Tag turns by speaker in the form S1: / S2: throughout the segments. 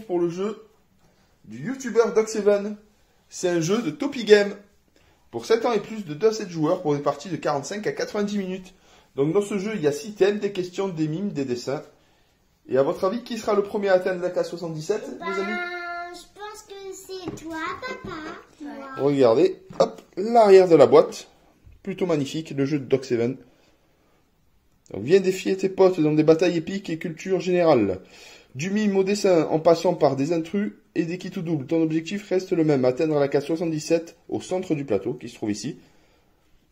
S1: retrouve pour le jeu du youtubeur Doc7. C'est un jeu de Topi Game. Pour 7 ans et plus de 2 à 7 joueurs pour des parties de 45 à 90 minutes. Donc dans ce jeu, il y a 6 thèmes, des questions, des mimes, des dessins. Et à votre avis, qui sera le premier à atteindre la case 77, les amis?
S2: Je pense que c'est toi, papa. Ouais.
S1: Regardez, hop, l'arrière de la boîte. Plutôt magnifique, le jeu de Doc7. Donc viens défier tes potes dans des batailles épiques et culture générale. Du mime au dessin en passant par des intrus et des kits ou doubles. Ton objectif reste le même, atteindre la case 77 au centre du plateau qui se trouve ici.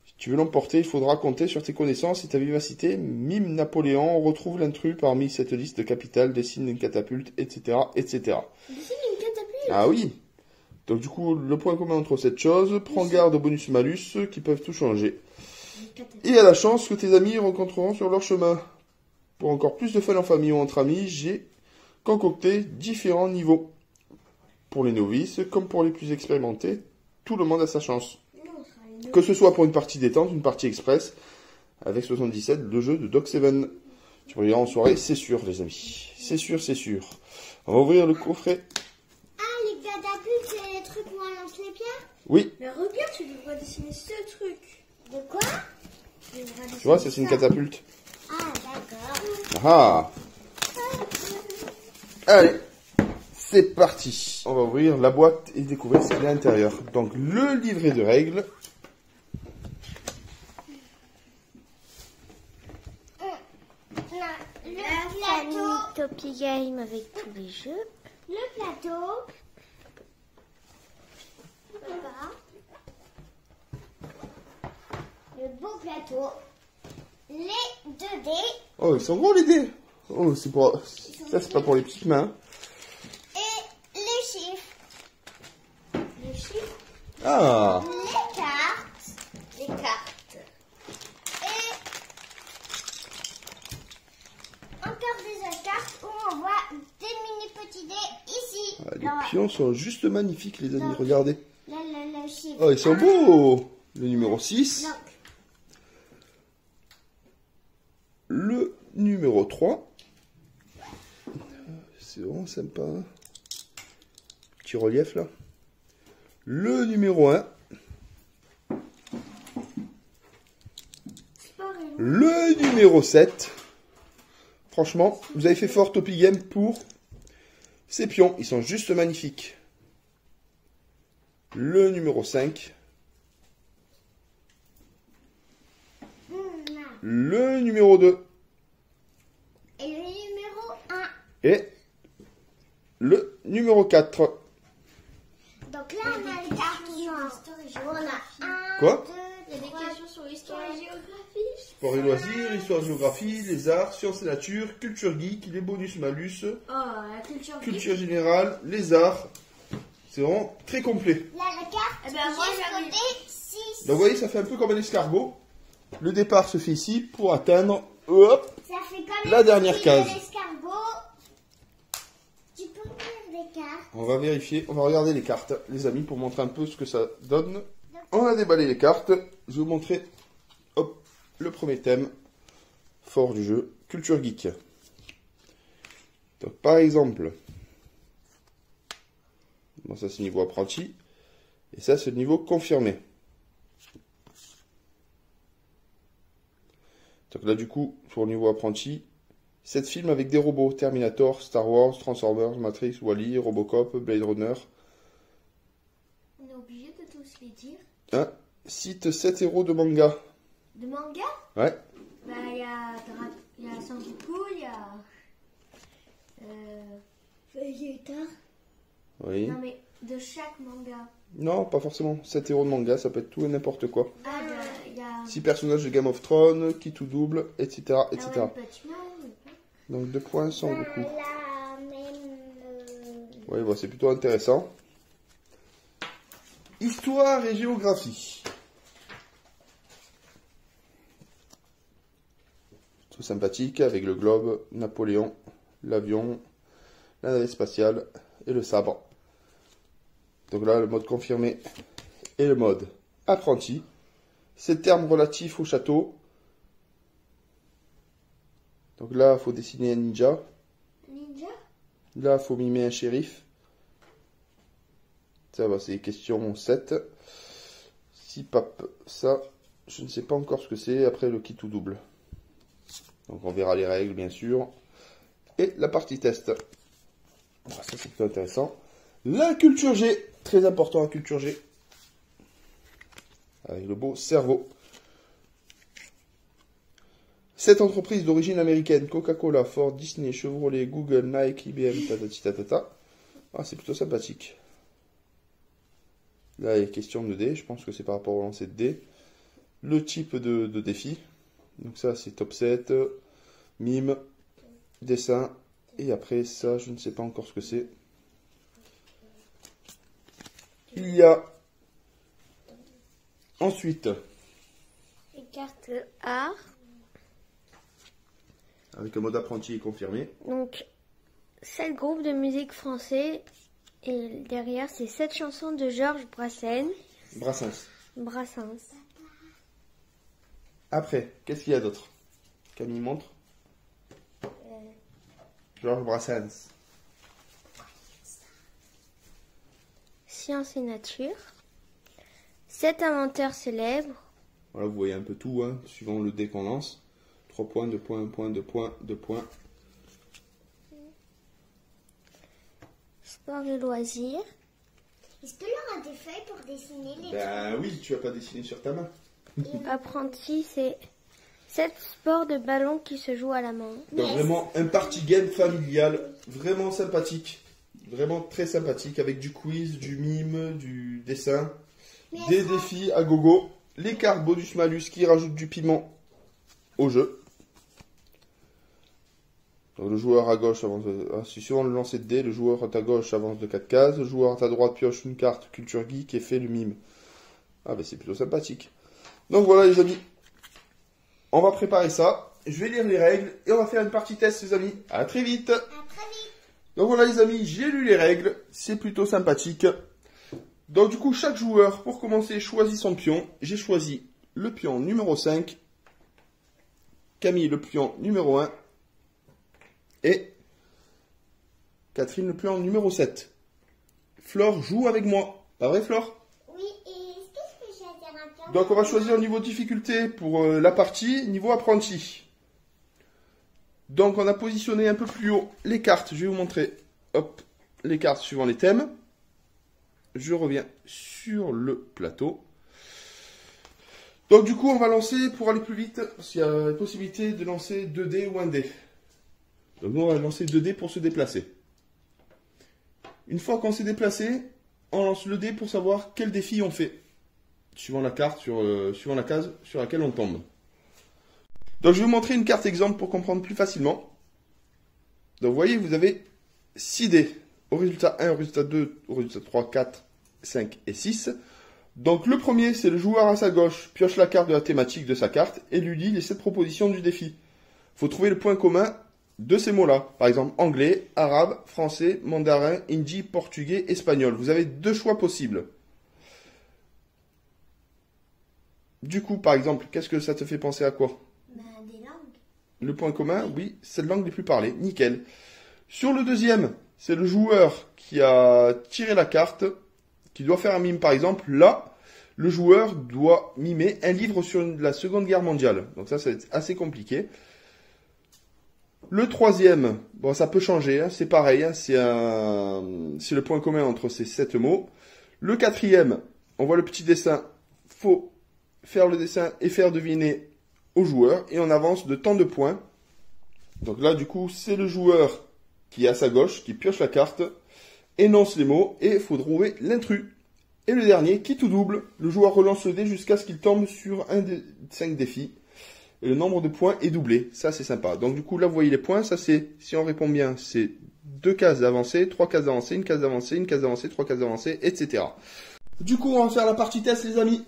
S1: Si tu veux l'emporter, il faudra compter sur tes connaissances et ta vivacité. Mime Napoléon, on retrouve l'intrus parmi cette liste capitale, dessine une catapulte, etc. etc.
S2: Dessine une catapulte.
S1: Ah oui. Donc du coup, le point commun entre cette chose, prends garde aux bonus-malus qui peuvent tout changer. Et à la chance que tes amis rencontreront sur leur chemin. Pour encore plus de fun en famille ou entre amis, j'ai concocté différents niveaux. Pour les novices, comme pour les plus expérimentés, tout le monde a sa chance. Que ce soit pour une partie détente, une partie express, avec 77, le jeu de Doc7. Tu peux regarder en soirée, c'est sûr les amis. C'est sûr, c'est sûr. On va ouvrir le coffret.
S2: Ah, les catapultes, c'est les trucs où on lance les pierres?
S1: Oui.
S3: Mais regarde, tu devrais dessiner ce truc.
S2: De quoi?
S1: Tu vois, ça c'est une catapulte.
S2: Ah, d'accord.
S1: Ah. Allez, c'est parti. On va ouvrir la boîte et découvrir ce qu'il y a à l'intérieur. Donc le livret de règles.
S2: Le plateau.
S3: Topi Game avec tous les jeux.
S2: Le plateau. Papa. Le beau plateau. Les 2 dés.
S1: Oh, ils sont gros les dés. Oh, c'est pour... Ça, c'est pas pour les petites mains.
S2: Et les chiffres. Les chiffres.
S1: Ah.
S2: Les cartes. Les cartes. Et encore des autres cartes où on voit des mini petits dés ici.
S1: Ah, les pions sont juste magnifiques, les amis. Regardez.
S2: Le chiffre.
S1: Oh, ils sont beaux. Le numéro 6.
S2: Donc,
S1: Le numéro 3. C'est vraiment sympa. Petit relief là. Le numéro 1. Le numéro 7. Franchement, vous avez fait fort Topi Game pour ces pions. Ils sont juste magnifiques. Le numéro 5. Le numéro 2.
S2: et le numéro 1.
S1: Et le numéro 4.
S2: Donc là, on a les cartes noires. On a 1,
S1: Quoi?
S2: 2,
S3: Il y a des
S2: 3,
S3: questions sur l'histoire et géographie.
S1: Sport et loisirs, histoire, géographie, les arts, sciences et nature, culture geek, les bonus-malus,
S3: Oh, la culture geek.
S1: culture générale, les arts. C'est vraiment très complet.
S2: Là, la carte,
S3: Eh ben, moi, j'avais-
S2: jusqu'au dé 6.
S1: Donc vous voyez, ça fait un peu comme un escargot. Le départ se fait ici pour atteindre, hop,
S2: Ça fait comme
S1: la dernière
S2: style
S1: case.
S2: de l'escargot. Tu peux ouvrir des cartes.
S1: On va vérifier, on va regarder les cartes, les amis, pour montrer un peu ce que ça donne. On a déballé les cartes. Je vais vous montrer, hop, le premier thème fort du jeu, culture geek. Donc par exemple, bon ça c'est niveau apprenti, et ça c'est le niveau confirmé. Donc là du coup, pour le niveau apprenti, 7 films avec des robots, Terminator, Star Wars, Transformers, Matrix, Wall-E, Robocop, Blade Runner.
S3: On est obligé de tous les dire.
S1: Cite 7 héros de manga.
S3: De manga?
S1: Ouais.
S3: Bah, il y a Sangoku, il y a. Vegeta.
S1: Oui.
S3: Non, mais de chaque manga.
S1: Non, pas forcément. 7 héros de manga, ça peut être tout et n'importe quoi.
S3: Ah, il y a.
S1: 6 personnages de Game of Thrones, kit ou double, etc.
S3: Ah
S1: etc.
S3: ouais, le Batman,
S1: Donc 2 points sans beaucoup.
S2: La même.
S1: Oui, bon, c'est plutôt intéressant. Histoire et géographie. Tout sympathique avec le globe, Napoléon, l'avion, la navette spatiale et le sabre. Donc là, le mode confirmé et le mode apprenti. Ces termes relatifs au château. Donc là, il faut dessiner un ninja.
S3: Ninja?
S1: Là, il faut mimer un shérif. Ça va, c'est question 7. 6 papes. Ça, je ne sais pas encore ce que c'est. Après, le kit ou double. Donc, on verra les règles, bien sûr. Et la partie test. Ça, c'est plutôt intéressant. La culture G. Très important, la culture G. Avec le beau cerveau. 7 entreprises d'origine américaine. Coca-Cola, Ford, Disney, Chevrolet, Google, Nike, IBM, tatati tatata. Ah, c'est plutôt sympathique. Là, il y a question de dés. Je pense que c'est par rapport au lancer de dés. Le type de défi. Donc ça, c'est top 7. Mime. Dessin. Et après, ça, je ne sais pas encore ce que c'est. Il y a ensuite
S3: Les cartes art.
S1: Avec le mode apprenti confirmé.
S3: Donc, 7 groupes de musique français. Et derrière, c'est 7 chansons de Georges
S1: Brassens.
S3: Brassens.
S1: Après, qu'est-ce qu'il y a d'autre? Camille montre. Georges Brassens.
S3: Science et nature. 7 inventeurs célèbres.
S1: Voilà, vous voyez un peu tout, hein, suivant le dé qu'on lance. 3 points, 2 points, 1 point, 2 points, 2 points.
S3: Sport et loisirs.
S2: Est-ce que l'on a des feuilles pour dessiner les
S1: Ben oui, tu vas pas dessiner sur ta main.
S3: Apprenti, c'est 7 sports de ballon qui se jouent à la main.
S1: Donc vraiment un party game familial, vraiment sympathique. Vraiment très sympathique, avec du quiz, du mime, du dessin, des défis à gogo, les cartes bonus-malus qui rajoutent du piment au jeu. Donc, le joueur à gauche avance suivant le lancer de dés, le joueur à ta gauche avance de 4 cases, le joueur à ta droite pioche une carte culture geek et fait le mime. Ah ben c'est plutôt sympathique. Donc voilà les amis, on va préparer ça, je vais lire les règles et on va faire une partie test les amis. À très vite.
S2: À très vite.
S1: Donc voilà les amis, j'ai lu les règles, c'est plutôt sympathique. Donc du coup chaque joueur pour commencer choisit son pion. J'ai choisi le pion numéro 5, Camille le pion numéro 1 et Catherine le pion numéro 7. Flore joue avec moi, pas vrai Flore?
S2: Oui, et est-ce que je peux choisir un pion?
S1: Donc on va choisir le niveau de difficulté pour la partie, niveau apprenti. Donc on a positionné un peu plus haut les cartes, je vais vous montrer, hop, les cartes suivant les thèmes. Je reviens sur le plateau. Donc du coup on va lancer, pour aller plus vite, parce qu'il y a la possibilité de lancer 2 dés ou 1 dé. Donc nous on va lancer 2 dés pour se déplacer. Une fois qu'on s'est déplacé, on lance le dé pour savoir quel défi on fait. Suivant la carte, suivant la case sur laquelle on tombe. Donc je vais vous montrer une carte exemple pour comprendre plus facilement. Donc vous voyez, vous avez 6 dés. Au résultat 1, au résultat 2, au résultat 3, 4, 5 et 6. Donc le premier, c'est le joueur à sa gauche, pioche la carte de la thématique de sa carte et lui lit les 7 propositions du défi. Il faut trouver le point commun de ces mots-là. Par exemple, anglais, arabe, français, mandarin, hindi, portugais, espagnol. Vous avez 2 choix possibles. Du coup, par exemple, qu'est-ce que ça te fait penser à quoi?
S2: Des langues.
S1: Le point commun, oui, c'est la langue les plus parlées. Nickel. Sur le deuxième, c'est le joueur qui a tiré la carte, qui doit faire un mime par exemple. Là, le joueur doit mimer un livre sur la Seconde Guerre mondiale. Donc ça, c'est assez compliqué. Le troisième, bon, ça peut changer, hein, c'est pareil, hein, c'est le point commun entre ces 7 mots. Le quatrième, on voit le petit dessin, faut faire le dessin et faire deviner au joueur, et on avance de tant de points. Donc là, du coup, c'est le joueur qui est à sa gauche, qui pioche la carte, énonce les mots, et il faut trouver l'intrus. Et le dernier, quitte ou double, le joueur relance le dé jusqu'à ce qu'il tombe sur un des 5 défis. Et le nombre de points est doublé. Ça, c'est sympa. Donc, du coup, là, vous voyez les points. Ça, c'est, si on répond bien, c'est 2 cases d'avancée, 3 cases d'avancée, une case d'avancée, une case d'avancée, 3 cases d'avancée, etc. Du coup, on va faire la partie test, les amis.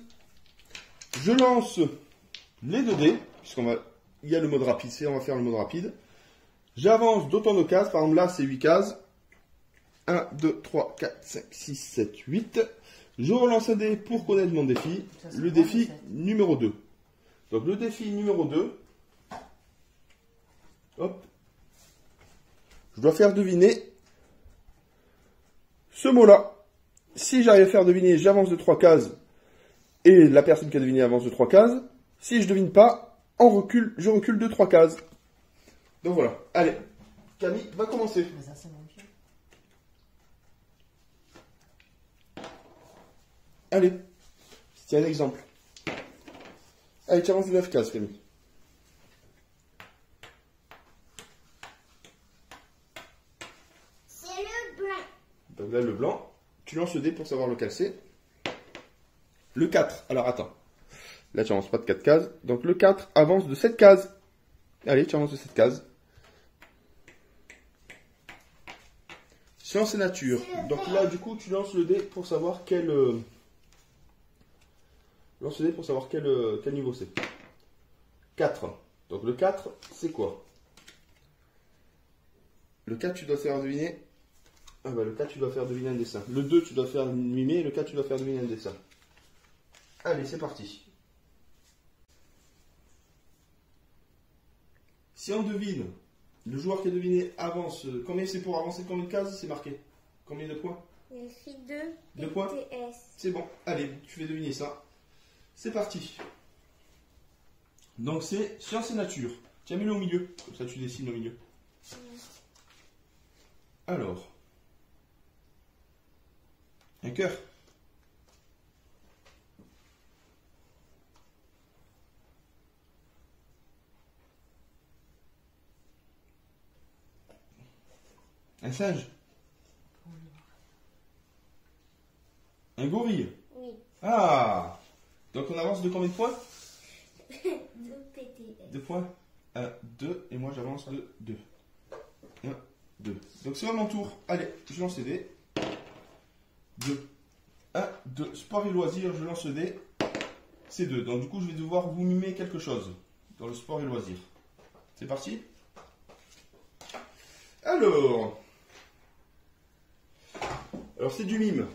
S1: Je lance les 2 dés, puisqu'on va, il y a le mode rapide, on va faire le mode rapide. J'avance d'autant de cases. Par exemple, là, c'est 8 cases. 1, 2, 3, 4, 5, 6, 7, 8. Je relance un dé pour connaître mon défi. Le défi numéro 2. Donc le défi numéro 2, hop, je dois faire deviner ce mot-là, si j'arrive à faire deviner, j'avance de 3 cases et la personne qui a deviné avance de 3 cases. Si je devine pas, je recule de 3 cases. Donc voilà. Allez, Camille va commencer.
S4: Mais ça, c'est mon Dieu.
S1: Allez, c'est un exemple. Allez, tu avances de 9 cases, Camille.
S2: C'est le blanc.
S1: Donc là, le blanc, tu lances le dé pour savoir lequel c'est. Le 4, alors attends. Là, tu avances pas de 4 cases. Donc le 4 avance de 7 cases. Allez, tu avances de 7 cases. Science et nature. Donc là, du coup, tu lances le dé pour savoir quel... Lance le dé pour savoir quel niveau c'est. 4. Donc le 4, c'est quoi? Le 4, tu dois faire deviner... Ah bah le 4, tu dois faire deviner un dessin. Le 2, tu dois faire mimer. Et le 4, tu dois faire deviner un dessin. Allez, c'est parti. Si on devine, le joueur qui a deviné avance. Combien c'est pour avancer? Combien de cases? C'est marqué. Combien de points?
S3: Il y a écrit 2
S1: 2 points.
S3: TS.
S1: C'est bon. Allez, tu fais deviner ça. C'est parti. Donc c'est science et nature. Tu as mis le au milieu. Comme ça tu dessines au milieu. Alors. Un cœur. Un singe. Un gorille.
S3: Oui.
S1: Ah. Donc on avance de combien de points?
S3: 2 PTS.
S1: 2 points. 1, 2. Et moi j'avance de 2. 1, 2. Donc c'est à mon tour. Allez, je lance les dés. 2. 1, 2. Sport et loisirs, je lance le dé. C'est 2. Donc du coup je vais devoir vous mimer quelque chose dans le sport et loisirs. C'est parti? Alors c'est du mime.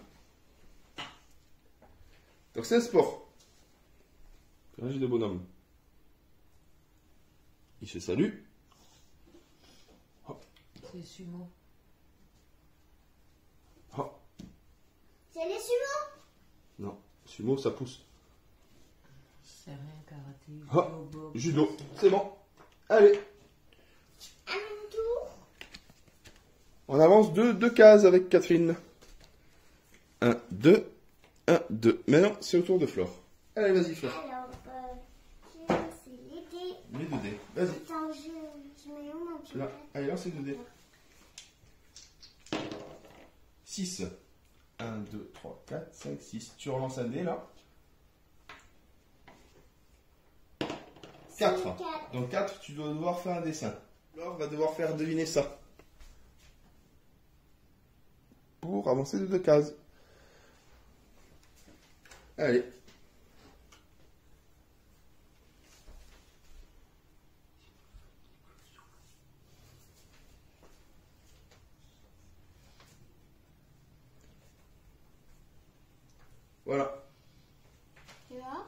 S1: Donc c'est un sport. J'ai des bonhommes. Il se salue. Hop,
S4: C'est sumo.
S1: hop.
S2: C'est les sumo.
S1: Non, sumo ça pousse.
S4: C'est rien, karaté,
S1: Ah,
S4: judo, boxe.
S1: Judo, c'est bon. Allez,
S2: À mon tour.
S1: on avance de 2 cases avec Catherine. 1, 2, 1, 2. Maintenant, c'est au tour de Flore. Allez, vas-y, Flore.
S2: Alors, je vais lancer les dés.
S1: Les 2 dés. Vas-y.
S2: Attends, je mets où mon petit
S1: Là.
S2: papier?
S1: Allez, lance les 2 dés. 6. 1, 2, 3, 4, 5, 6. Tu relances un dé, là. 4.
S2: Quatre.
S1: Donc 4, tu dois devoir faire un dessin. Flore va devoir faire deviner ça. Pour avancer de 2 cases. Allez. Voilà.
S2: Tu vois?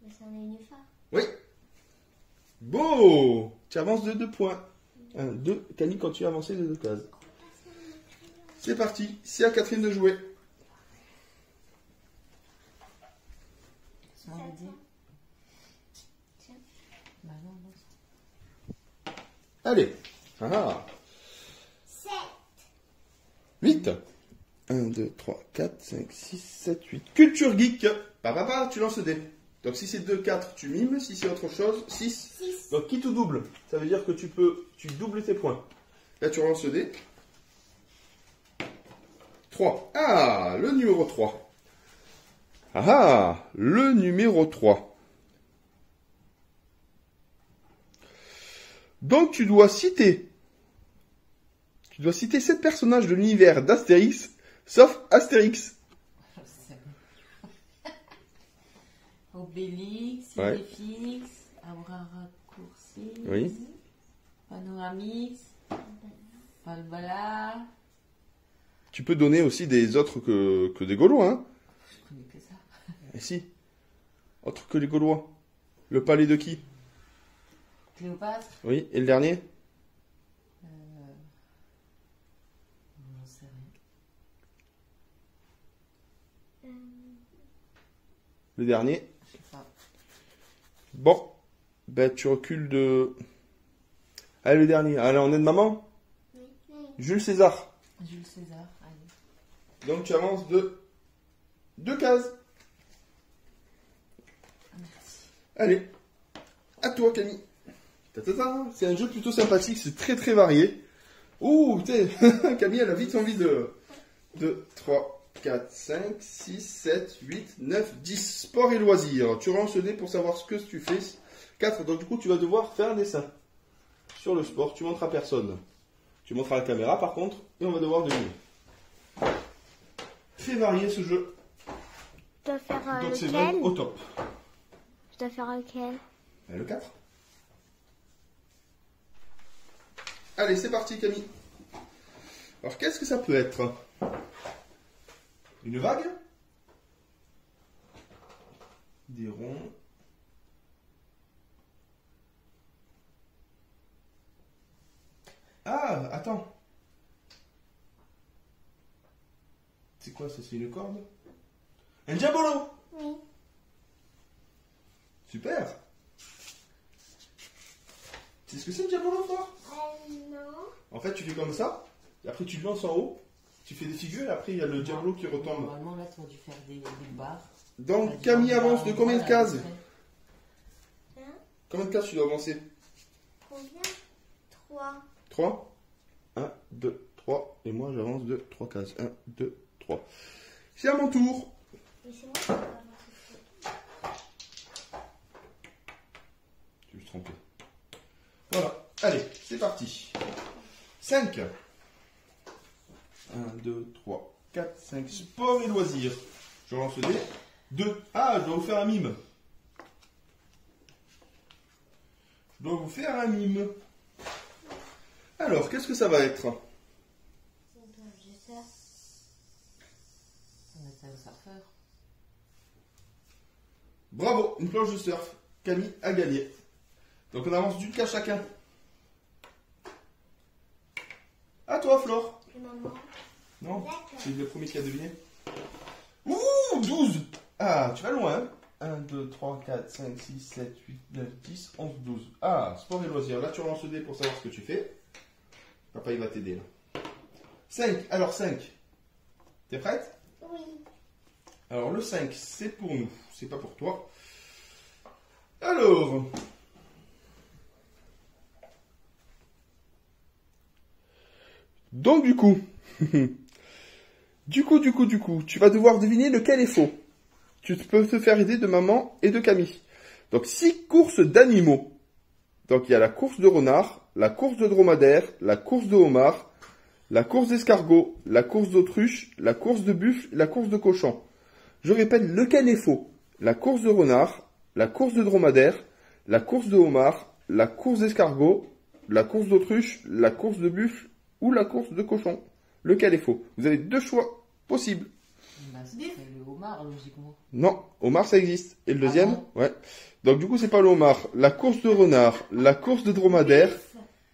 S3: Mais c'est un nénuphar.
S1: Oui. Beau. Tu avances de 2 points. 1, 2. Camille, quand tu as avancé de 2 cases. C'est parti. C'est à Catherine de jouer.
S4: C'est mon idée.
S3: Tiens.
S4: Bah non, non.
S1: Allez. Ah.
S2: 7.
S1: 8. 1, 2, 3, 4, 5, 6, 7, 8. Culture geek. Papa, tu lances le dé. Donc si c'est 2, 4, tu mimes. Si c'est autre chose, 6.
S2: 6.
S1: Donc qui tout double? Ça veut dire que tu doubles tes points. Là, tu relances le dé. 3. Ah, le numéro 3. Ah, le numéro 3. Donc tu dois citer 7 personnages de l'univers d'Astérix, sauf Astérix.
S4: Je sais. Obélix,
S1: Ouais.
S4: Idéfix, Abracurcis,
S1: Oui.
S4: Panoramix, Falbala.
S1: Tu peux donner aussi des autres que des Gaulois, hein?
S4: Je connais que ça.
S1: Et si. Autres que les Gaulois. Le palais de qui?
S4: Cléopâtre,
S1: Oui. Et le dernier?
S4: sais rien.
S1: Le dernier.
S4: Je sais pas.
S1: Bon. Ben, tu recules de... Allez, le dernier. Allez, on aide maman. Jules César.
S4: Jules César, allez.
S1: Donc, tu avances de 2 cases.
S4: Merci.
S1: Allez. À toi, Camille. Ta-ta-ta. C'est un jeu plutôt sympathique. C'est très, très varié. Ouh, t'es... Camille, elle a vite envie de... 2, 3, 4, 5, 6, 7, 8, 9, 10. Sport et loisirs. Tu relances le dé pour savoir ce que tu fais. 4. Donc, du coup, tu vas devoir faire un dessin. Sur le sport, tu montres à personne. Tu montres à la caméra, par contre, et on va devoir deviner. Très varié, ce jeu.
S3: Je dois faire
S1: Donc, c'est
S3: lequel?
S1: vraiment au top.
S3: Je dois faire lequel?
S1: Le 4. Allez, c'est parti, Camille. Alors, qu'est-ce que ça peut être? Une vague? Des ronds? Ah, attends. C'est quoi ça? C'est une corde? Un diabolo!
S2: Oui.
S1: Super! C'est ce que c'est un diabolo, toi?
S2: Non.
S1: En fait, tu fais comme ça, et après tu le lances en haut, tu fais des figures, et après il y a le diabolo qui retombe.
S4: Normalement, là, tu as dû faire des barres.
S1: Donc, Camille avance de combien de cases?
S2: Hein?
S1: Combien de cases tu dois avancer?
S2: Combien? 3.
S1: 3. 1, 2, 3. Et moi, j'avance de 3 cases. 1, 2, 3. C'est à mon tour.
S2: Mais c'est moi qui dois avancer.
S1: Je me suis trompé. Voilà. Allez, c'est parti. 5. 1, 2, 3, 4, 5. Sport et loisirs. Je lance le dé. 2. Ah, je dois vous faire un mime. Je dois vous faire un mime. Alors, qu'est-ce que ça va être?
S2: Je sais.
S4: On est un surfeur.
S1: Bravo, une planche de surf. Camille a gagné. Donc on avance d'une case chacun. À toi, Flore.
S2: Et maman.
S1: Non,
S2: D'accord.
S1: c'est le premier qui a deviné. Ouh, 12. Ah, tu vas loin, hein. 1, 2, 3, 4, 5, 6, 7, 8, 9, 10, 11, 12. Ah, sport et loisirs. Là, tu relances le dé pour savoir ce que tu fais. Papa, il va t'aider, là. 5. Alors, 5. T'es prête?
S2: Oui.
S1: Alors, le 5, c'est pour nous. C'est pas pour toi. Alors... Donc, du coup... du coup, tu vas devoir deviner lequel est faux. Tu peux te faire aider de maman et de Camille. Donc, 6 courses d'animaux. Donc, il y a la course de renard, la course de dromadaire, la course de homard, la course d'escargot, la course d'autruche, la course de buffle, la course de cochon. Je répète, lequel est faux? La course de renard, la course de dromadaire, la course de homard, la course d'escargot, la course d'autruche, la course de buffle ou la course de cochon. Lequel est faux? Vous avez 2 choix possibles.
S4: Bah, c'est le homard, logiquement.
S1: Non, homard ça existe. Et le deuxième?
S4: Ah bon?
S1: Ouais. Donc du coup c'est pas le homard. La course de renard, la course de dromadaire.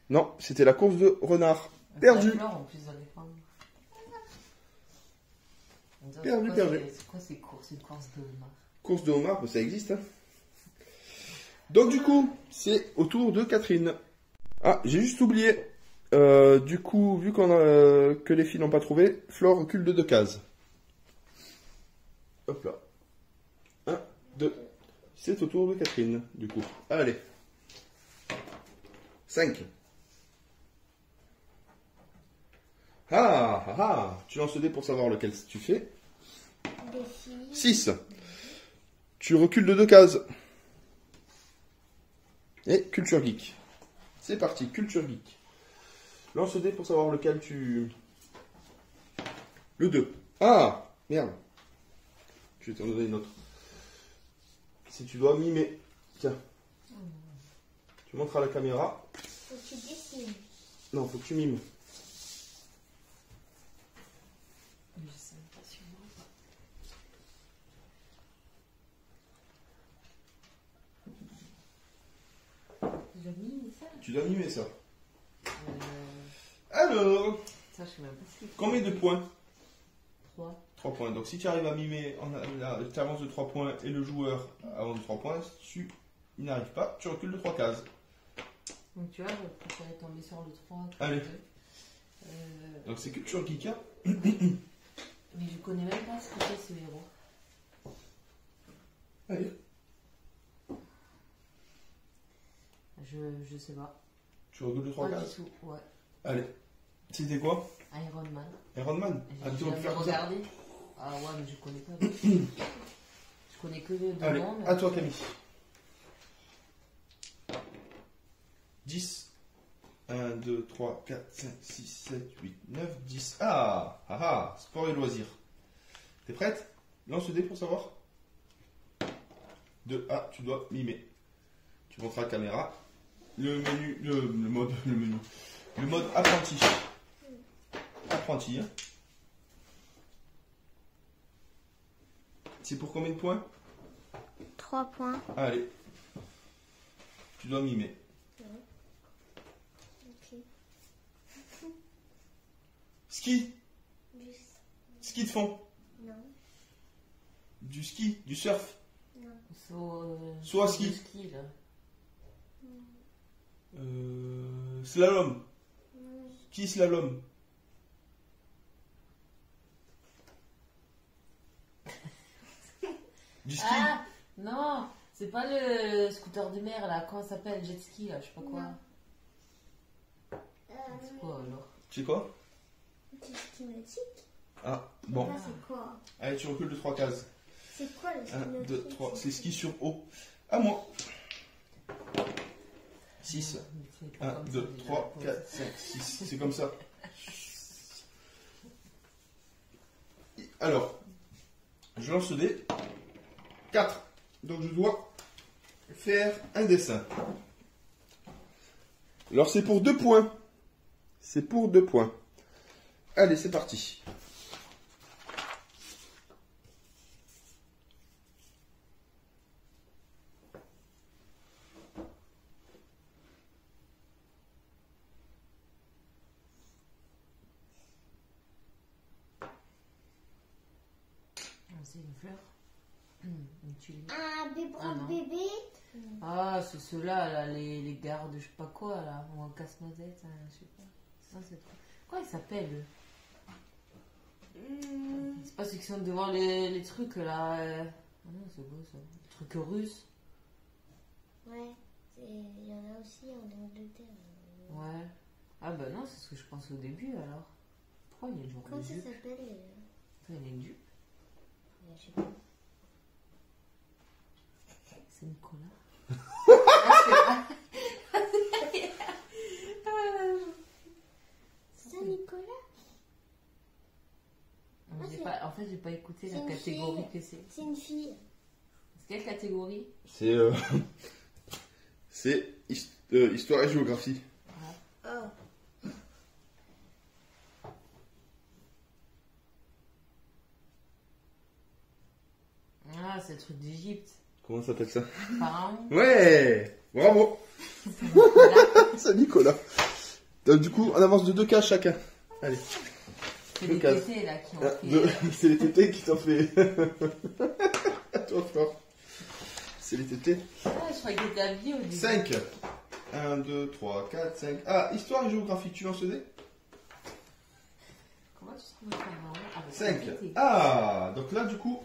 S1: Non, c'était la course de renard. Perdu.
S4: La fleur, en plus, ça dépend.
S1: Perdu,
S4: C'est quoi,
S1: perdu.
S4: C'est quoi ces courses? Une course de homard?
S1: Course de homard, bah, ça existe. Hein. Donc du coup, c'est au tour de Catherine. Ah, j'ai juste oublié. Du coup, vu que les filles n'ont pas trouvé, Flore recule de 2 cases. Hop là. 1, 2. C'est au tour de Catherine, du coup. Allez. 5. Ah. Tu lances le dé pour savoir lequel tu fais.
S2: Des filles.
S1: 6. Tu recules de 2 cases. Et culture geek. C'est parti, culture geek. Lance le dé pour savoir lequel tu... Le 2. Ah, merde. Je vais t'en donner une autre. Si tu dois mimer. Tiens. Tu montres à la caméra.
S2: Faut que tu dessines.
S1: Non, faut que tu mimes.
S4: Je sais pas sûrement. Je dois mimer ça.
S1: Tu dois mimer ça.
S4: Euh,
S1: Alors,
S4: Ça Ça, je sais même pas ce qu'il faut.
S1: Combien de points?
S4: 3.
S1: 3 points. Donc si tu arrives à mimer, tu avances de 3 points et le joueur avance de 3 points, si il n'arrive pas, tu recules de 3 cases.
S4: Donc tu vois, je préférais tomber sur le 3.
S1: Allez. Donc c'est culture geek, hein.
S4: Mais je connais même pas ce que c'est ce héros.
S1: Allez.
S4: Je sais pas.
S1: Tu recules de 3
S4: Pas du
S1: cases.
S4: tout, ouais.
S1: Allez. C'était quoi?
S4: Iron Man.
S1: Iron Man. Ah, tu
S4: J'ai
S1: vas me
S4: jamais
S1: faire ça.
S4: regardé. Ah ouais, mais je connais pas. Je connais que le
S1: Allez,
S4: nom. mais-
S1: à toi Camille. 10. 1, 2, 3, 4, 5, 6, 7, 8, 9, 10. Ah, ah, ah, sport et loisirs. T'es prête? Lance le dé pour savoir. 2. Ah, tu dois mimer. Tu montres à la caméra. Le menu, le mode apprenti. Apprenti, hein. C'est pour combien de points?
S3: 3 points.
S1: Allez. Tu dois mimer.
S3: Ok.
S1: Ski. Ski de fond.
S3: Non.
S1: Du ski, du surf.
S4: Soit
S1: ski.
S4: du ski, là.
S1: Slalom. Ski slalom. Du ski.
S4: Ah non, c'est pas le scooter de mer là, comment ça s'appelle? Jet ski là, je sais pas quoi.
S3: Non.
S4: C'est quoi alors?
S1: Tu sais quoi?
S3: Du ski nautique.
S1: Ah, bon.
S3: Ça, c'est quoi?
S1: Allez, tu recules de 3 cases.
S3: C'est quoi le ski
S1: 1,
S3: nautique?
S1: 2, 3. C'est ski sur eau. À moi. 6. 1, 2, 3, 4, 5, 6. C'est comme ça. Alors, je lance le dé. 4. Donc je dois faire un dessin. Alors c'est pour 2 points. C'est pour 2 points. Allez, c'est parti.
S4: C'est une fleur. Une tulipe.
S2: Un biberon
S4: Ah, non.
S2: de bébé.
S4: Ah, c'est ceux-là, là, les gardes, je sais pas quoi, là, ou un casse-noisette, hein, je sais pas. C'est ça, c'est quoi? Comment ils s'appellent? C'est pas ceux qui sont devant les trucs, là. Ah non, c'est quoi ça? Les trucs russes.
S2: Ouais, il y en a aussi en Angleterre.
S4: Ouais. Ah bah non, c'est ce que je pense au début, alors. Pourquoi il y a une genre
S2: Comment
S4: de
S2: ça
S4: jupe?
S2: s'appelle
S4: Il y a une jupe.
S2: Je sais pas.
S4: C'est Nicolas.
S2: Saint-Nicolas.
S4: En fait, j'ai pas écouté
S2: c'est
S4: la
S2: une
S4: catégorie
S2: fille.
S4: que c'est.
S2: C'est une fille.
S4: C'est quelle catégorie?
S1: C'est c'est histoire et géographie.
S2: Oh.
S4: Ah, c'est le truc d'Égypte.
S1: Comment ça s'appelle ça?
S4: Pharaon.
S1: Ouais, bravo. C'est Nicolas. Donc, du coup, on avance de 2 cases chacun. Allez.
S4: C'est
S1: Deux
S4: les
S1: cases.
S4: tétés là qui ont
S1: Ah,
S4: fait.
S1: c'est les tétés qui t'ont fait. Toi, fort. C'est les tétés.
S4: Ah, je croyais que t'étais habillé au début.
S1: 5. 1, 2, 3, 4, 5. Ah, histoire et géographie, tu lances le dé?
S4: Comment tu trouves ça marrant? Ah, bah,
S1: 5.
S4: c'est tété.
S1: Ah, donc là, du coup.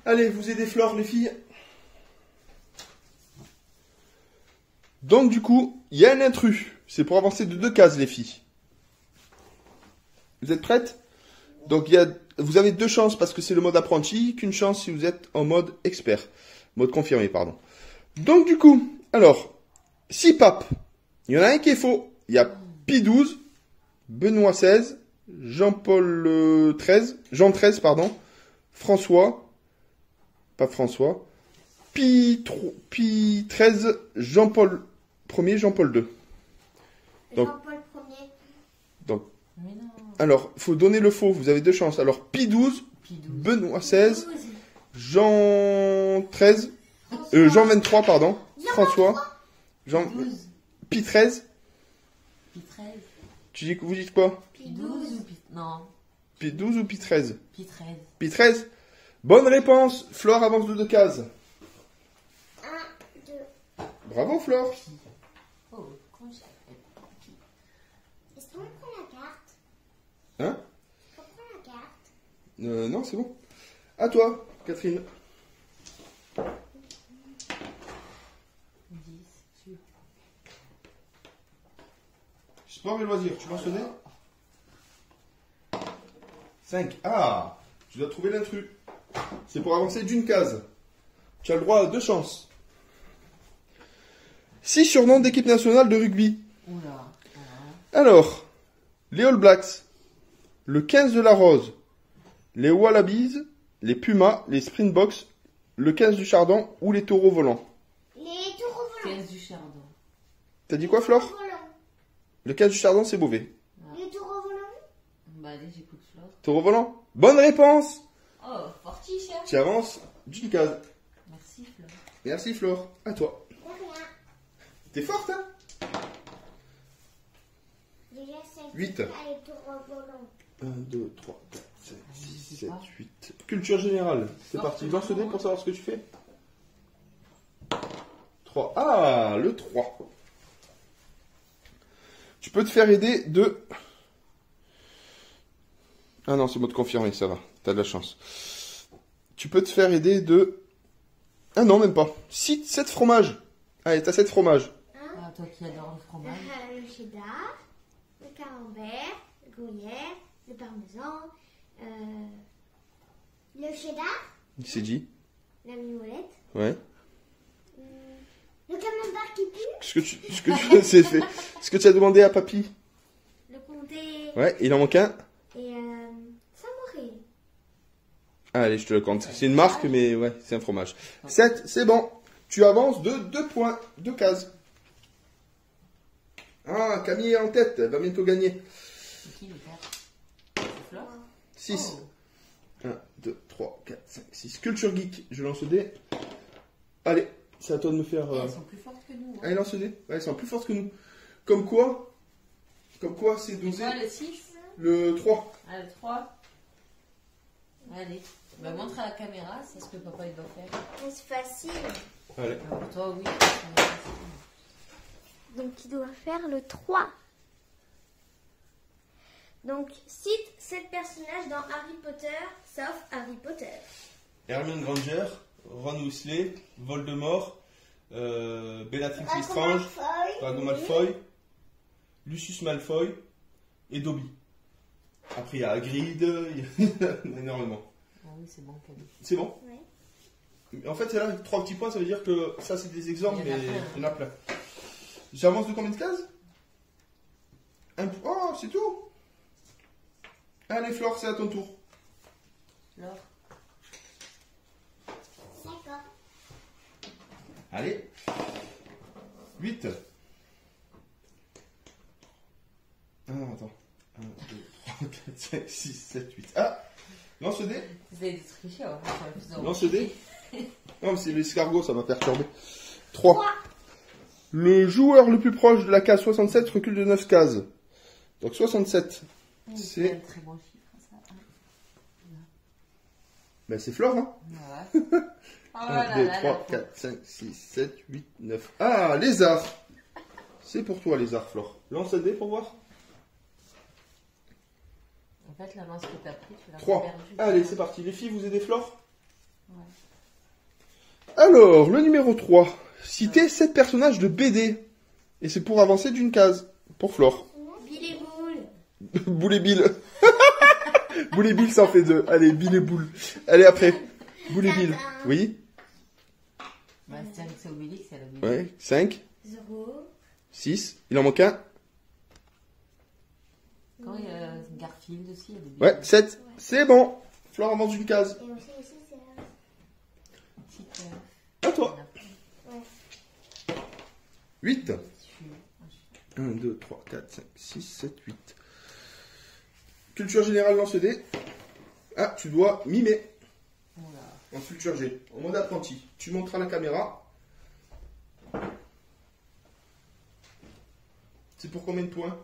S1: Allez, vous aidez Flore, les filles. Donc, du coup, il y a un intrus. C'est pour avancer de 2 cases, les filles. Vous êtes prêtes? Donc, vous avez 2 chances parce que c'est le mode apprenti, qu'une chance si vous êtes en mode expert. Mode confirmé, pardon. Donc, du coup, alors, 6 papes. Il y en a un qui est faux. Il y a Pie XII, Benoît XVI, Jean-Paul XIII, Jean XIII, pardon, François, pas François, Pie XIII, Jean-Paul Ier, Jean-Paul II. Donc-
S2: Jean-Paul Ier.
S1: Donc,
S4: Mais non.
S1: alors, il faut donner le faux. Vous avez 2 chances. Alors, Pie XII,
S4: Pie 12.
S1: Benoît XVI, Jean XIII, Jean 23, pardon, François, Jean,
S4: 12.
S1: Pie XIII,
S4: Pie 13.
S1: Vous dites quoi?
S4: Pi 12 ou Pi... Non,
S1: Pi 12 ou Pi 13?
S4: Pi 13.
S1: Pi 13? Bonne réponse. Flore avance de 2 cases.
S2: 1, 2.
S1: Bravo, Flore.
S4: Oh, comment ça fait Pi?
S2: Est-ce qu'on prend la carte?
S1: Hein?
S2: On prend la carte.
S1: Non, c'est bon. À toi, Catherine.
S4: 10, super.
S1: Sport et loisirs, tu mentionnais 5. Ah, tu dois trouver l'intrus. C'est pour avancer d'une case. Tu as le droit à 2 chances. 6 surnoms d'équipe nationale de rugby.
S4: Oula.
S1: Alors, les All Blacks, le 15 de la Rose, les Wallabies, les Pumas, les Springboks, le 15 du Chardon ou les Taureaux volants.
S2: Les taureaux volants.
S4: 15 du Chardon.
S1: T'as dit quoi, Flore?
S2: Volants.
S1: Le 15 du Chardon, c'est Beauvais.
S2: Les taureaux volants.
S4: Bah, allez, j'écoute Flore.
S1: Taureaux volants? Bonne réponse.
S4: Oh, fortiche, hein.
S1: Tu avances d'une case.
S4: Merci, Flore.
S1: Merci, Flore. À toi.
S2: De rien.
S1: T'es forte, hein?
S2: Déjà 5.
S1: 8.
S2: Les taureaux volants.
S1: 1, 2, 3, 4, 5, 6, 7, 8. Culture générale. C'est parti. Lance le dé pour savoir ce que tu fais. 3. Ah, le 3. Tu peux te faire aider de... Ah non, c'est bon de confirmer, ça va. T'as de la chance. Tu peux te faire aider de... Ah non, même pas. 7 fromages. Allez, t'as 7 fromages.
S4: Ah, toi qui adores le fromage.
S2: Le cheddar, le camembert, le gruyère, le parmesan, le cheddar,
S1: C'est dit.
S2: la mimolette,
S1: Ouais.
S2: le camembert qui pue,
S1: C'est fait. Ce que tu as demandé à papy.
S2: le comté
S1: Ouais, il en manque un.
S2: et Saint-Maurice.
S1: Ah, allez, je te le compte. C'est une marque, mais ouais, c'est un fromage. 7, c'est bon. Tu avances de 2 points, 2 cases. Ah, Camille est en tête, elle va bientôt gagner.
S4: C'est qui, les gars? C'est Flore?
S1: 6.
S4: Oh.
S1: 1, 2, 3, 4, 5, 6. Culture geek, je lance le dé. Allez, c'est à toi de me faire...
S4: Elles sont plus fortes que nous. Hein.
S1: Allez, lance le dé. Ouais, elles sont plus fortes que nous. Comme quoi, c'est
S4: C'est
S1: dosé.
S4: quoi, le 6?
S1: Le 3.
S4: Ah, le 3. Allez. Bah, montre à la caméra, c'est ce que papa il doit faire.
S2: C'est facile.
S1: Allez.
S4: Pour toi, oui.
S3: Donc, il doit faire le 3. Donc, cite 7 personnages dans Harry Potter, sauf Harry Potter.
S1: Hermione Granger, Ron Weasley, Voldemort, Bellatrix Lestrange, Drago Malfoy, Lucius Malfoy et Dobby. Après, il y a Hagrid, il y a énormément.
S4: Ah oui, c'est bon, cadeau.
S1: C'est bon?
S2: Ouais.
S1: En fait, c'est là, 3 petits points, ça veut dire que ça, c'est des exemples,
S4: Il y en a
S1: mais
S4: plein.
S1: il y en a plein. J'avance de combien de cases? Oh, c'est tout. Allez, Flore, c'est à ton tour.
S4: Flore.
S2: D'accord.
S1: Allez. 8. Ah, attends. 1, 2, 3, 4, 5, 6, 7, 8. Ah! Lance le dé.
S4: Vous avez triché, hein.
S1: Lance le dé. Non, mais c'est l'escargot, ça m'a perturbé. 3. Le joueur le plus proche de la case 67 recule de 9 cases. Donc 67.
S4: C'est un très bon chiffre, ça.
S1: Ben, c'est Flore, hein?
S4: Ouais. Oh
S1: 1,
S4: là
S1: 2,
S4: là
S1: 3,
S4: là.
S1: 4, 5, 6, 7, 8, 9. Ah, lézard. C'est pour toi, lézard, Flore. Lance le dé pour voir.
S4: En fait, la main que t'as pris, tu l'as
S1: 3.
S4: perdu.
S1: Allez, c'est parti. Les filles, vous aidez Flore?
S4: Ouais.
S1: Alors, le numéro 3. Citez 7 personnages de BD. Et c'est pour avancer d'une case. Pour Flore.
S3: Bill et Boule.
S1: Boule et Bill. Boule et Bill, ça en fait 2. Allez, Bill et Boule. Allez, après. Boule et Bill. Oui.
S4: Bah, c'est avec ça Obélix, c'est l'Obélix.
S1: Ouais. 5.
S3: 0.
S1: 6. Il en manque un.
S4: Quand il y a Garfield aussi, il y a des
S1: Ouais.
S4: Beatles.
S1: 7. C'est bon. Flore avance d'une case.
S2: Et aussi, c'est
S4: Petite,
S1: À toi.
S2: Ouais.
S1: 8.
S4: tissu.
S1: 1, 2, 3, 4, 5, 6, 7, 8. Culture générale, lance le dé. Ah, tu dois mimer
S4: Oula.
S1: en culture G, en mode apprenti. Tu montres à la caméra. C'est pour combien de points?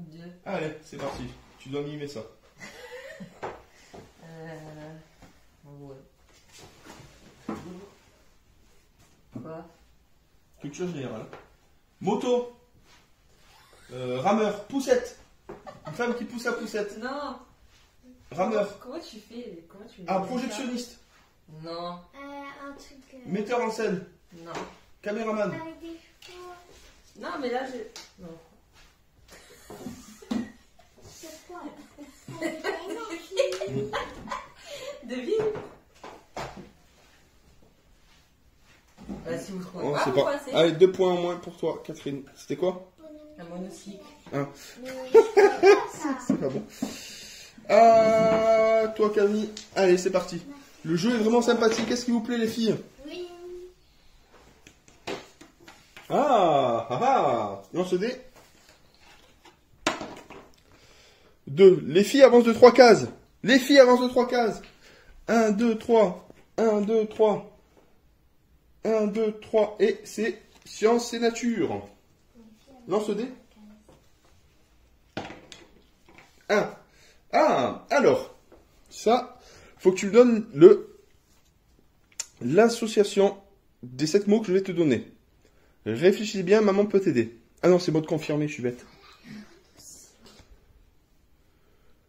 S4: 2.
S1: Allez, c'est parti. Tu dois mimer ça.
S4: Ouais. Quoi?
S1: Culture générale. Moto. Rameur. Poussette. Une femme qui pousse la poussette.
S4: Non.
S1: Rameur.
S4: Comment tu fais? Comment tu
S1: Un projectionniste.
S4: Non.
S2: Un truc.
S1: Metteur en scène.
S4: Non.
S1: Caméraman.
S2: Avec des chevaux.
S4: Non, mais là, j'ai. Non.
S2: C'est quoi? Avec des énergies.
S4: Devine. Bah, si vous trouvez
S1: Oh,
S4: pas,
S1: c'est
S4: vous
S1: pas.
S4: passez.
S1: Allez, 2 points en moins pour toi, Catherine. C'était quoi?
S4: Un monocycle.
S1: Ah,
S2: Mais c'est pas ça.
S1: c'est pas bon. Toi, Camille. Allez, c'est parti. Le jeu est vraiment sympathique. Qu'est-ce qui vous plaît, les filles?
S2: Oui.
S1: Lance le dé. 2. Les filles avancent de 3 cases. Les filles avancent de 3 cases. 1, 2, 3. 1, 2, 3. 1, 2, 3. Et c'est science et nature. Lance le dé. 1. Alors. Ça, faut que tu me donnes l'association des 7 mots que je vais te donner. Réfléchis bien, maman peut t'aider. Ah non, c'est mode confirmé, je suis bête.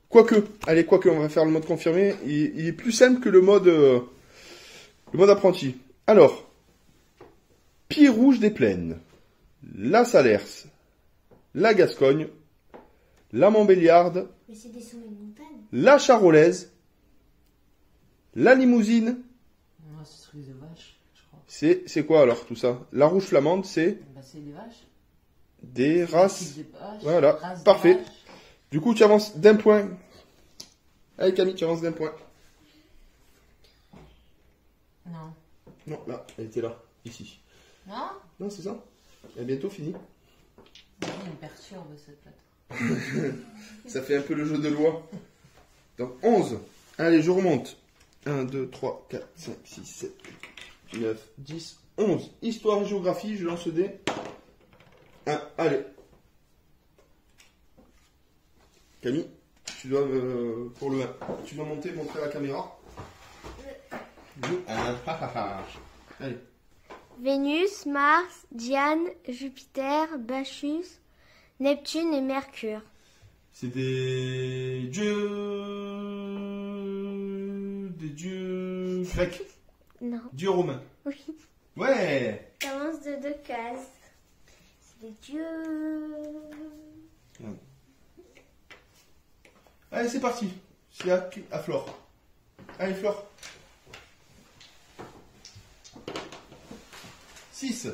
S1: Quoique, on va faire le mode confirmé. Il est plus simple que le mode apprenti. Alors, Pied Rouge des Plaines, la Salers, la Gascogne, la Montbéliarde,
S2: Mais c'est des sommets de montagne.
S1: la Charolaise, la Limousine.
S4: Non, ce serait des vaches, je crois.
S1: C'est quoi alors tout ça? La Rouge Flamande, c'est
S4: Bah, c'est des vaches.
S1: des races.
S4: Des vaches,
S1: Voilà,
S4: races de
S1: parfait.
S4: vaches.
S1: Du coup, tu avances d'un point. Allez Camille, tu avances d'un point.
S4: Non.
S1: Non, là, elle était là, ici.
S4: Non?
S1: Non, c'est ça. Elle est bientôt finie.
S4: Il me perturbe cette plateau.
S1: Ça fait un peu le jeu de loi. Donc 11. Allez, je remonte. 1, 2, 3, 4, 5, 6, 7, 8, 9, 10, 11. Histoire et géographie, je lance le dé. 1, allez. Camille, tu dois, pour le 1, tu dois montrer à la caméra. Le 1. Allez.
S3: Vénus, Mars, Diane, Jupiter, Bacchus, Neptune et Mercure.
S1: C'est des dieux grecs,
S3: Non.
S1: dieux romains.
S3: Oui.
S1: Ouais.
S3: Ça avance de 2 cases. C'est des dieux.
S1: Allez, c'est parti. C'est à Flore. Allez, Flore. 6.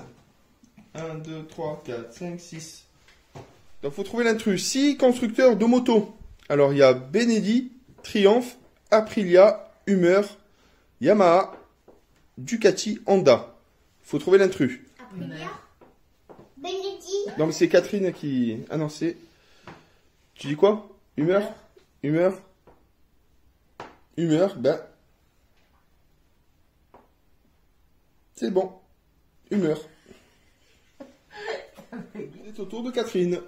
S1: 1, 2, 3, 4, 5, 6. Donc, il faut trouver l'intrus. 6 constructeurs de motos. Alors, il y a Benedi, Triumph, Aprilia, Hummer, Yamaha, Ducati, Honda. Il faut trouver l'intrus.
S2: Aprilia. Benedi.
S1: Non, mais c'est Catherine qui... Ah non, c'est... Tu dis quoi? Hummer? Ben... C'est bon. Hummer. C'est au tour de Catherine.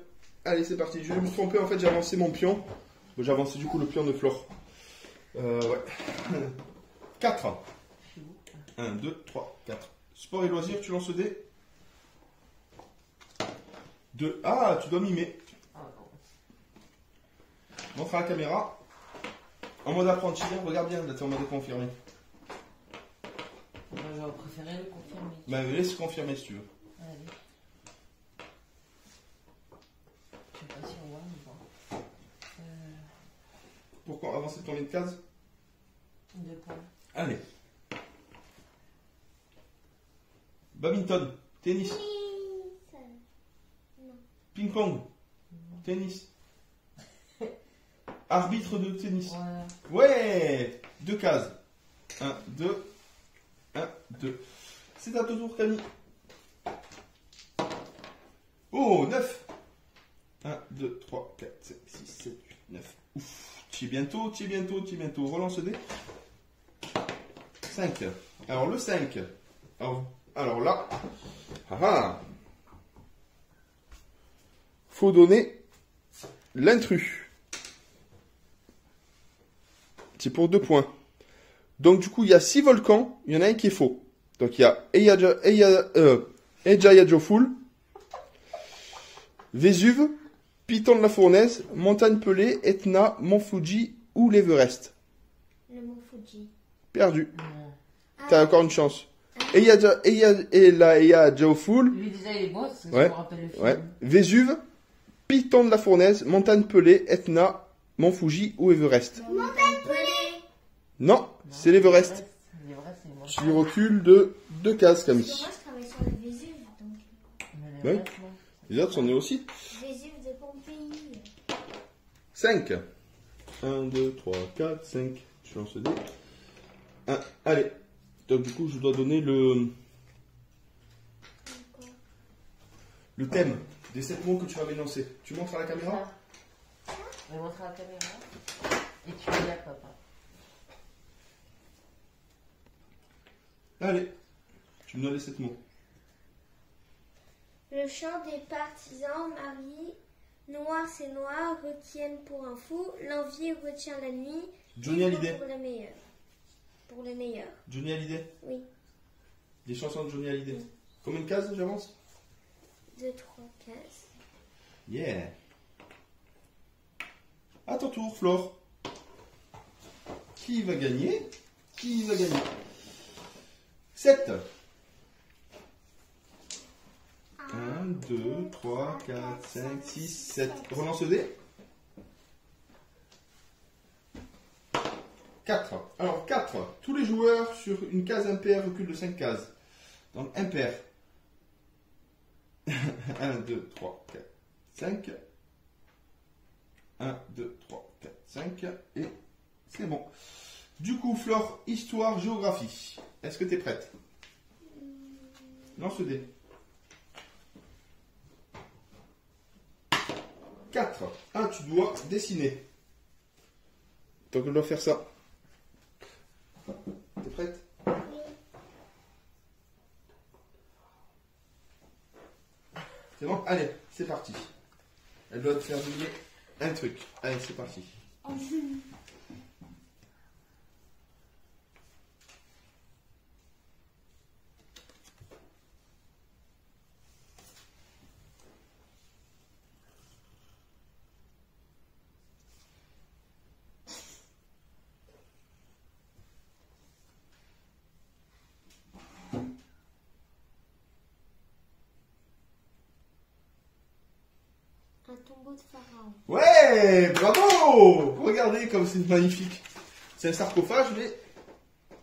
S1: Allez, c'est parti. Je vais me tromper, en fait, j'ai avancé mon pion. J'ai avancé du coup le pion de Flore. Ouais. 4. 1, 2, 3, 4. Sport et loisirs, tu lances le dé. 2. Ah, tu dois mimer. Montre à la caméra. En mode apprenti, regarde bien, là t'es en mode confirmé.
S4: J'aurais préféré le confirmer.
S1: Bah laisse confirmer si tu veux.
S4: Allez. Je sais pas si on voit ou pas.
S1: Pourquoi avancer de combien de cases?
S4: 2 points.
S1: Allez. Badminton, tennis, ping-pong, tennis. Arbitre de tennis. Ouais, 2 cases. 1, 2. 1, 2. C'est à ton tour, Camille. Oh, 9. 1, 2, 3, 4, 5, 6, 7, 8, 9. Ouf, tu es bientôt. Relance le dé. 5. Alors, le 5. Alors là. Faut donner l'intrus. C'est pour 2 points. Donc du coup, il y a 6 volcans, il y en a un qui est faux. Donc il y a Eyjafjallajökull, Vésuve, Piton de la Fournaise, Montagne Pelée, Etna, Mont Fuji ou l'Everest.
S2: Le mont Fuji.
S1: Perdu.
S4: Non.
S1: T'as encore une chance. Eyjafjallajökull,
S4: Lui déjà il est beau, parce que
S1: Ouais.
S4: je me rappelle le film.
S1: ouais. Vésuve, Piton de la Fournaise, Montagne Pelée, Etna, Mont Fuji ou Everest.
S2: Montagne Pelée.
S1: Non,
S4: Non,
S1: c'est l'Everest.
S4: L'Everest, c'est bon.
S1: Tu recules de 2 cases,
S2: Parce
S1: Camille.
S2: que moi, je travaille sur le Vésuve. Donc,
S4: Mais
S1: Ouais.
S4: l'Everest, non.
S1: Les autres sont nés aussi.
S2: Vésuve de Pompéi.
S1: 5. 1, 2, 3, 4, 5. Je lance le dé. 1. Allez. Donc du coup, je dois donner le thème des 7 mots que tu vas m'énoncer. Tu montres à la caméra?
S4: Ça. Je vais montrer à la caméra. Et tu dis à papa.
S1: Allez. Tu me donnes les 7 mots.
S3: Le chant des partisans, Marie, noir c'est noir, retiennent pour un fou, l'envie retient la nuit,
S1: Johnny
S3: vivre
S1: Hallyday.
S3: pour le meilleur. Pour le meilleur,
S1: Johnny Hallyday.
S3: oui.
S1: Les chansons de Johnny Hallyday. Combien de cases j'avance?
S3: 2, 3 cases.
S1: Yeah. À ton tour, Flore. Qui va gagner? Qui va gagner? 7. 1, 2, 3, 4, 5, 6, 7. Relance le dé. 4. Alors, 4. Tous les joueurs sur une case impaire reculent de 5 cases. Donc, impair. 1, 2, 3, 4, 5. 1, 2, 3, 4, 5. Et c'est bon. Du coup, Flore, histoire, géographie. Est-ce que tu es prête? Lance le dé. 4. Ah, tu dois dessiner. Donc, je dois faire ça. T'es prête? C'est bon? Allez, c'est parti. Elle doit te faire deviner un truc. Allez, c'est parti.
S3: Un tombeau de pharaon.
S1: Ouais, bravo! Regardez comme c'est magnifique. C'est un sarcophage, mais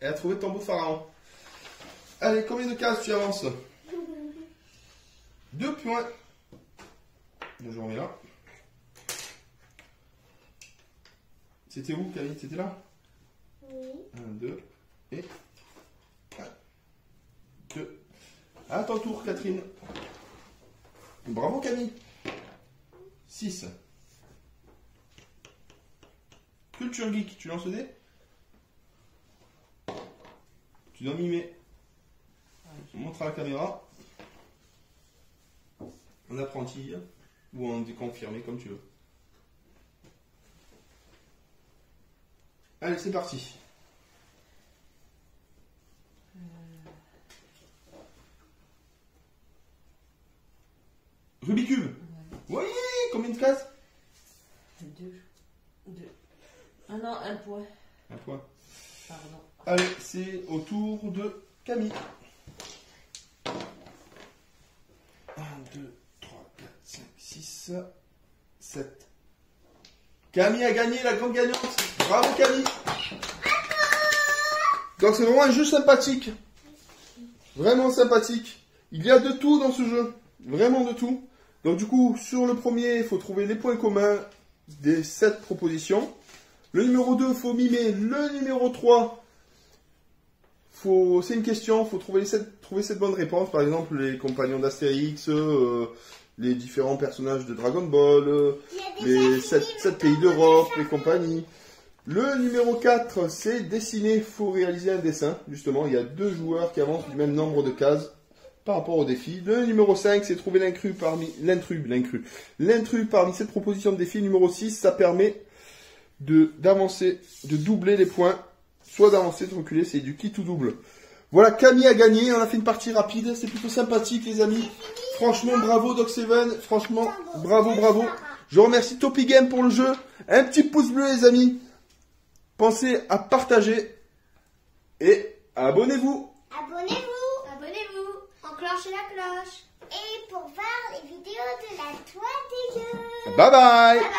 S1: elle a trouvé le tombeau de pharaon. Allez, combien de cases tu avances? 2 points. Je remets là. C'était où, Camille? C'était là?
S3: Oui.
S1: 1, 2 et 1, 2. À ton tour, Catherine. Bravo, Camille. 6. Culture Geek, tu lances le dé? Tu dois mimer. Montre à la caméra. En apprenti ou en déconfirmé, comme tu veux. Allez, c'est parti. Rubik's Cube. Oui, combien de cases?
S4: 2. Ah non, un point.
S1: Un point.
S4: Pardon.
S1: Allez, c'est au tour de Camille. 1, 2, 3, 4, 5, 6, 7. Camille a gagné, la grande gagnante. Bravo, Camille. Donc c'est vraiment un jeu sympathique. Vraiment sympathique. Il y a de tout dans ce jeu. Vraiment de tout. Donc du coup, sur le premier, il faut trouver les points communs des 7 propositions. Le numéro 2, il faut mimer. Le numéro 3, c'est une question, il faut trouver 7 bonnes réponses. Par exemple, les compagnons d'Astérix, les différents personnages de Dragon Ball, les 7 pays d'Europe, les compagnies. Le numéro 4, c'est dessiner. Il faut réaliser un dessin. Justement, il y a 2 joueurs qui avancent du même nombre de cases. par rapport au défi. Le numéro 5, c'est trouver l'intrus parmi cette proposition de défi. Numéro 6, ça permet d'avancer, de doubler les points, soit d'avancer, de reculer, c'est du qui tout double. Voilà, Camille a gagné, on a fait une partie rapide, c'est plutôt sympathique les amis. Franchement, bravo Doc7, franchement, bravo. Je remercie Topi Game pour le jeu. Un petit pouce bleu les amis. Pensez à partager et abonnez-vous.
S2: Abonnez-vous. Enclenchez la cloche. Et pour voir les vidéos de la toile des jeux.
S1: Bye bye.
S2: Bye bye.